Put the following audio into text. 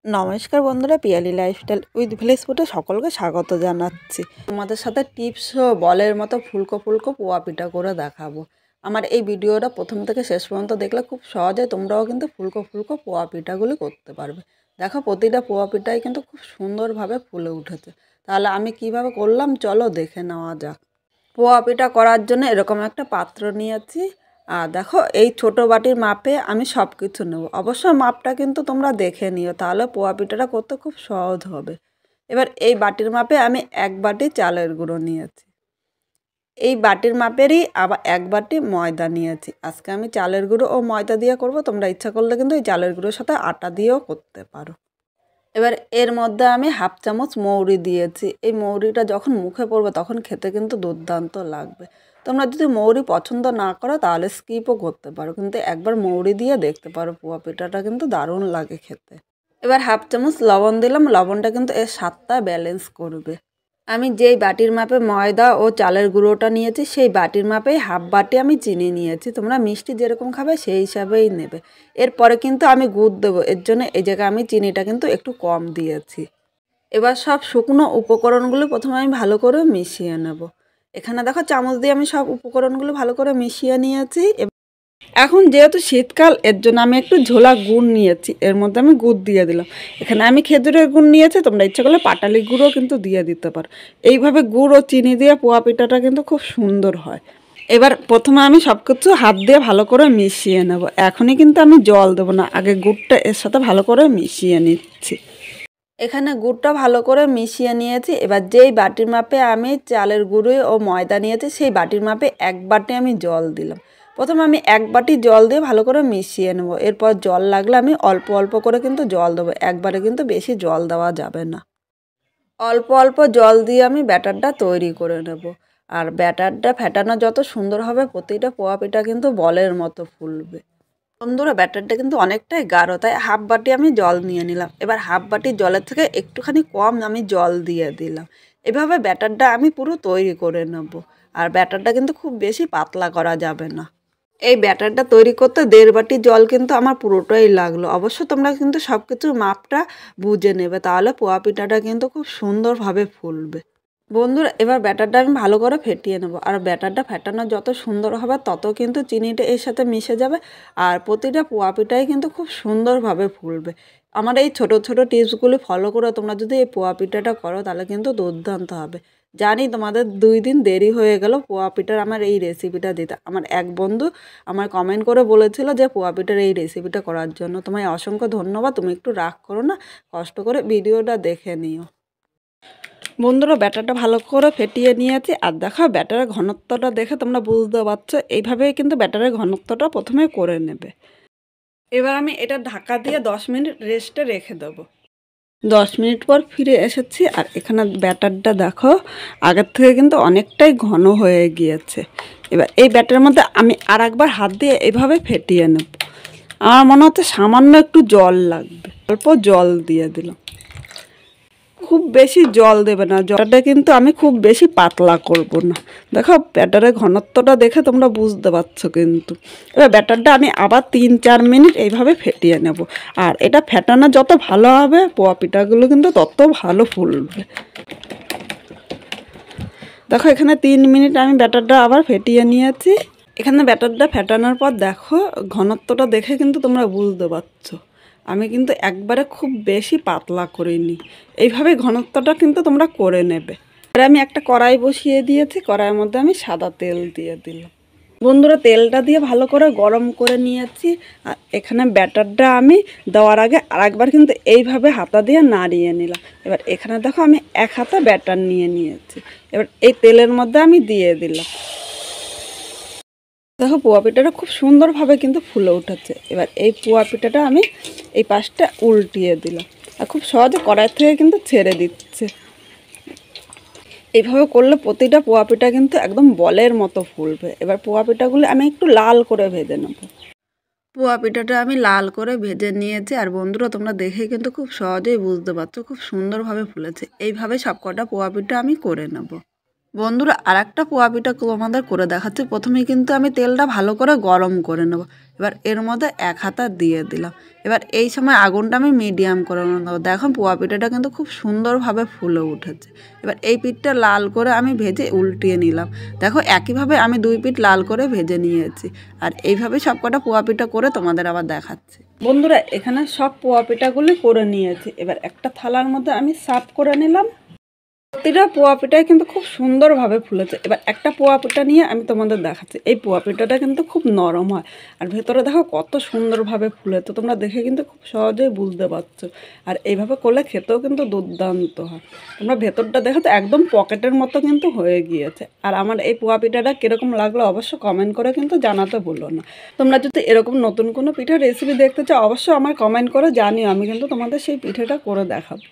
নমস্কার বন্ধুরা, Piyali lifestyle with village ফুডে সকলকে স্বাগত জানাচ্ছি। তোমাদের সাথে টিপস ও বলের মতো ফুলকো ফুলকো পোয়া পিঠা করে দেখাবো। আমার এই ভিডিওটা প্রথম থেকে শেষ পর্যন্ত দেখলে খুব সহজে তোমরাও কিন্তু ফুলকো ফুলকো পোয়া পিঠাগুলি করতে পারবে। দেখো, প্রতিটা পোয়া পিঠাই কিন্তু খুব সুন্দরভাবে ফুলে উঠেছে। তাহলে আমি কিভাবে করলাম চলো দেখে নেওয়া যাক। পোয়া পিঠা করার জন্য এরকম একটা পাত্র নিয়েছি। আর দেখো, এই ছোট বাটির মাপে আমি সব কিছু নেব। অবশ্যই মাপটা কিন্তু তোমরা দেখে নিও, তাহলে পোয়া পিঠাটা করতে খুব সহজ হবে। এবার এই বাটির মাপে আমি 1 বাটি চালের গুঁড়ো নিয়েছি। এই বাটির মাপেরই আবার 1 বাটি ময়দা নিয়েছি। আজকে আমি চালের গুঁড়ো ও ময়দা দিয়ে করব, তোমরা ইচ্ছা করলে কিন্তু এই চালের গুঁড়োর সাথে আটা দিয়েও করতে পারো। এবার এর মধ্যে আমি 1/2 চামচ মৌরি দিয়েছি। এই মৌরিটা যখন মুখে পড়বে তখন খেতে কিন্তু দুর্দান্ত লাগবে। তোমরা যদি মৌরি পছন্দ না করো তাহলে স্কিপও করতে পারো, কিন্তু একবার মৌরি দিয়ে দেখতে পারো, পোয়া পিঠাটা কিন্তু দারুণ লাগে খেতে। এবার 1/2 চামচ লবণ দিলাম। লবণটা কিন্তু এর স্বাদটা ব্যালেন্স করবে। আমি যেই বাটির মাপে ময়দা ও চালের গুঁড়োটা নিয়েছি সেই বাটির মাপেই 1/2 বাটি আমি চিনি নিয়েছি। তোমরা মিষ্টি যেরকম খাবে সেই হিসাবেই নেবে। এরপরে কিন্তু আমি গুড় দেবো, এর জন্য এই জায়গায় আমি চিনিটা কিন্তু একটু কম দিয়েছি। এবার সব শুকনো উপকরণগুলো প্রথমে আমি ভালো করে মিশিয়ে নেব। এখানে দেখো, চামচ দিয়ে আমি সব উপকরণগুলো ভালো করে মিশিয়ে নিয়েছি। এখন যেহেতু শীতকাল, এর জন্য আমি একটু ঝোলা গুড় নিয়েছি, এর মধ্যে আমি গুড় দিয়ে দিলাম। এখানে আমি খেজুরের গুড় নিয়েছি, তোমরা ইচ্ছা করলে পাটালি গুঁড়ও কিন্তু দিয়ে দিতে পারো। এইভাবে গুড় ও চিনি দিয়ে পোয়া পিঠাটা কিন্তু খুব সুন্দর হয়। এবার প্রথমে আমি সব কিছু হাত দিয়ে ভালো করে মিশিয়ে নেব। এখনই কিন্তু আমি জল দেবো না, আগে গুড়টা এর সাথে ভালো করে মিশিয়ে নিচ্ছি। এখানে গুড়টা ভালো করে মিশিয়ে নিয়েছি। এবার যেই বাটির মাপে আমি চালের গুঁড়ো ও ময়দা নিয়েছি সেই বাটির মাপে 1 বাটি আমি জল দিলাম। প্রথমে আমি 1 বাটি জল দিয়ে ভালো করে মিশিয়ে নেব। এরপর জল লাগলে আমি অল্প অল্প করে কিন্তু জল দেবো, একবারে কিন্তু বেশি জল দেওয়া যাবে না। অল্প অল্প জল দিয়ে আমি ব্যাটারটা তৈরি করে নেব। আর ব্যাটারটা ফেটানো যত সুন্দর হবে প্রতিটা পোয়া পিঠা কিন্তু বলের মতো ফুলবে। বন্ধুরা, ব্যাটারটা কিন্তু অনেকটাই গাঢ়, তাই 1/2 বাটি আমি জল নিয়ে নিলাম। এবার 1/2 বাটি জলের থেকে একটুখানি কম আমি জল দিয়ে দিলাম। এভাবে ব্যাটারটা আমি পুরো তৈরি করে নেব। আর ব্যাটারটা কিন্তু খুব বেশি পাতলা করা যাবে না। এই ব্যাটারটা তৈরি করতে 1.5 বাটি জল কিন্তু আমার পুরোটাই লাগলো। অবশ্য তোমরা কিন্তু সব কিছুর মাপটা বুঝে নেবে, তাহলে পোয়া পিঠাটা কিন্তু খুব সুন্দরভাবে ফুলবে। বন্ধুরা, এবার ব্যাটারটা আমি ভালো করে ফেটিয়ে নেব। আর ব্যাটারটা ফেটানো যত সুন্দর হবে তত কিন্তু চিনিটা এর সাথে মিশে যাবে, আর প্রতিটা পোয়া পিঠাই কিন্তু খুব সুন্দরভাবে ফুলবে। আমার এই ছোট ছোট টিপসগুলি ফলো করে তোমরা যদি এই পোয়া পিঠাটা করো তাহলে কিন্তু দুর্দান্ত হবে। জানি তোমাদের 2 দিন দেরি হয়ে গেল পোয়া পিঠার আমার এই রেসিপিটা দিতে। আমার এক বন্ধু আমার কমেন্ট করে বলেছিল যে পোয়া পিঠার এই রেসিপিটা করার জন্য। তোমায় অসংখ্য ধন্যবাদ। তুমি একটু রাগ করো না, কষ্ট করে ভিডিওটা দেখে নিও। বন্ধুরা, ব্যাটারটা ভালো করে ফেটিয়ে নিয়েছি। আর দেখো, ব্যাটারের ঘনত্বটা দেখে তোমরা বুঝতে পারছো, এইভাবেই কিন্তু ব্যাটারের ঘনত্বটা প্রথমে করে নেবে। এবার আমি এটা ঢাকা দিয়ে 10 মিনিট রেস্টে রেখে দেবো। 10 মিনিট পর ফিরে এসেছি। আর এখানে ব্যাটারটা দেখো আগের থেকে কিন্তু অনেকটাই ঘন হয়ে গিয়েছে। এবার এই ব্যাটারের মধ্যে আমি আর একবার হাত দিয়ে এইভাবে ফেটিয়ে নেব। আমার মনে হচ্ছে সামান্য একটু জল লাগবে, অল্প জল দিয়ে দিলাম। খুব বেশি জল দেবে না, জলটা কিন্তু আমি খুব বেশি পাতলা করব না। দেখো, ব্যাটারের ঘনত্বটা দেখে তোমরা বুঝতে পারছো কিন্তু। এবার ব্যাটারটা আমি আবার 3-4 মিনিট এইভাবে ফেটিয়ে নেব। আর এটা ফেটানো যত ভালো হবে পোয়া পিঠাগুলো কিন্তু তত ভালো ফুলবে। দেখো, এখানে 3 মিনিট আমি ব্যাটারটা আবার ফেটিয়ে নিয়েছি। এখানে ব্যাটারটা ফেটানোর পর দেখো ঘনত্বটা দেখে কিন্তু তোমরা বুঝতে পারছো আমি কিন্তু একবারে খুব বেশি পাতলা করিনি। এইভাবে ঘনত্বটা কিন্তু তোমরা করে নেবে। এবার আমি একটা কড়াই বসিয়ে দিয়েছি, কড়াইয়ের মধ্যে আমি সাদা তেল দিয়ে দিলাম। বন্ধুরা, তেলটা দিয়ে ভালো করে গরম করে নিয়েছি। আর এখানে ব্যাটারটা আমি দেওয়ার আগে আরেকবার কিন্তু এইভাবে হাতা দিয়ে নাড়িয়ে নিলাম। এবার এখানে দেখো আমি 1 হাতা ব্যাটার নিয়ে নিয়েছি। এবার এই তেলের মধ্যে আমি দিয়ে দিলাম। দেখো, পোয়া পিঠাটা খুব সুন্দরভাবে কিন্তু ফুলে উঠেছে। এবার এই পোয়া পিঠাটা আমি এই পাশটা উল্টিয়ে দিলাম। আর খুব সহজে কড়াই থেকে কিন্তু ছেড়ে দিচ্ছে। এইভাবে করলে প্রতিটা পোয়া পিঠা কিন্তু একদম বলের মতো ফুলবে। এবার পোয়া পিঠাগুলো আমি একটু লাল করে ভেজে নেব। পোয়া পিঠাটা আমি লাল করে ভেজে নিয়েছি। আর বন্ধুরা, তোমরা দেখে কিন্তু খুব সহজেই বুঝতে পারছো খুব সুন্দরভাবে ফুলেছে। এইভাবে সবকটা পোয়া পিঠা আমি করে নেব। বন্ধুরা, আর একটা পোয়া পিঠা তোমাদের করে দেখাচ্ছি। প্রথমেই কিন্তু আমি তেলটা ভালো করে গরম করে নেব। এবার এর মধ্যে 1 হাতা দিয়ে দিলাম। এবার এই সময় আগুনটা আমি মিডিয়াম করে নেবো। দেখো পোয়া পিঠাটা কিন্তু খুব সুন্দরভাবে ফুলে উঠেছে। এবার এই পিঠটা লাল করে আমি ভেজে উল্টিয়ে নিলাম। দেখো একইভাবে আমি 2 পিঠ লাল করে ভেজে নিয়েছি। আর এইভাবে সবকটা পোয়া পিঠা করে তোমাদের আবার দেখাচ্ছি। বন্ধুরা এখানে সব পোয়া পিঠাগুলি করে নিয়েছি। এবার একটা থালার মধ্যে আমি সার্ভ করে নিলাম। প্রতিটা পোয়া পিঠাই কিন্তু খুব সুন্দরভাবে ফুলেছে। এবার একটা পোয়া পিঠা নিয়ে আমি তোমাদের দেখাচ্ছি। এই পোয়া পিঠাটা কিন্তু খুব নরম হয় আর ভেতরে দেখো কত সুন্দরভাবে ফুলেছে। তোমরা দেখে কিন্তু খুব সহজেই বুঝতে পারছো। আর এইভাবে করলে খেতেও কিন্তু দুর্দান্ত হয়। তোমরা ভেতরটা দেখো তো একদম পকেটের মতো কিন্তু হয়ে গিয়েছে। আর আমার এই পোয়া পিঠাটা কীরকম লাগলো অবশ্য কমেন্ট করে কিন্তু জানাতে ভুলো না। তোমরা যদি এরকম নতুন কোনো পিঠার রেসিপি দেখতে চাও অবশ্যই আমার কমেন্ট করে জানিও, আমি কিন্তু তোমাদের সেই পিঠাটা করে দেখাবো।